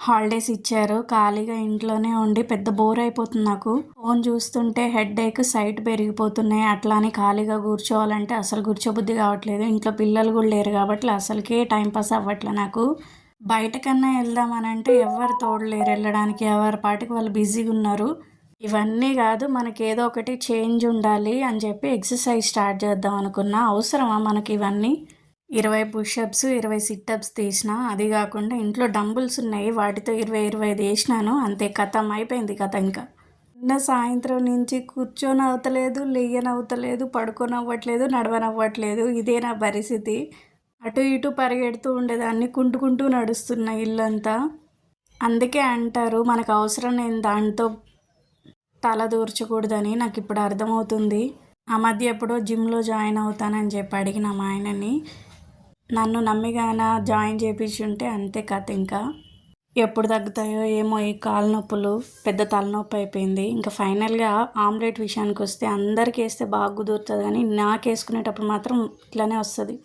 Holidays ఇచ్చారు. ఖాళీగా ఇంట్లోనే ఉండి పెద్ద బోర్ అయిపోతుంది నాకు. ఫోన్ చూస్తుంటే హెడేక్, సైట్ పెరిగిపోతున్నాయి. అట్లా అని ఖాళీగా కూర్చోవాలంటే అసలు కూర్చోబుద్ధి కావట్లేదు. ఇంట్లో పిల్లలు కూడా లేరు కాబట్టి అసలుకే టైం పాస్ అవ్వట్లే నాకు. బయటకన్నా వెళ్దామనంటే ఎవరు తోడలేరు వెళ్ళడానికి. ఎవరి పాటికి వాళ్ళు బిజీగా ఉన్నారు. ఇవన్నీ కాదు, మనకి ఏదో ఒకటి చేంజ్ ఉండాలి అని చెప్పి ఎక్సర్సైజ్ స్టార్ట్ చేద్దాం అనుకున్నా. అవసరమా మనకి ఇవన్నీ? 20 పుషప్స్, 20 సిటప్స్ తీసిన. అది కాకుండా ఇంట్లో డంబుల్స్ ఉన్నాయి, వాటితో 20 వేసినాను. అంతే, కథం అయిపోయింది కథ. ఇంకా నిన్న సాయంత్రం నుంచి కూర్చొని అవతలేదు, లేయనవతలేదు, పడుకొని అవ్వట్లేదు, నడవనవ్వట్లేదు. ఇదే నా పరిస్థితి. అటు ఇటు పరిగెడుతూ ఉండేదాన్ని, కుంటుకుంటూ నడుస్తున్న ఇల్లంతా. అందుకే అంటారు మనకు అవసరం నేను దాంతో తల దూర్చకూడదని. నాకు ఇప్పుడు అర్థమవుతుంది. ఆ మధ్య ఎప్పుడో జిమ్లో జాయిన్ అవుతానని చెప్పి అడిగిన మా ఆయనని. నన్ను నమ్మిగానా జాయిన్ చేయించుంటే అంతే కథ. ఇంకా ఎప్పుడు తగ్గుతాయో ఏమో ఈ కాళ్ళ నొప్పులు. పెద్ద తలనొప్పి అయిపోయింది. ఇంకా ఫైనల్గా ఆమ్లెట్ విషయానికి వస్తే అందరికి వేస్తే బాగా కుదురుతుంది, కానీ నాకు వేసుకునేటప్పుడు మాత్రం ఇట్లానే వస్తుంది.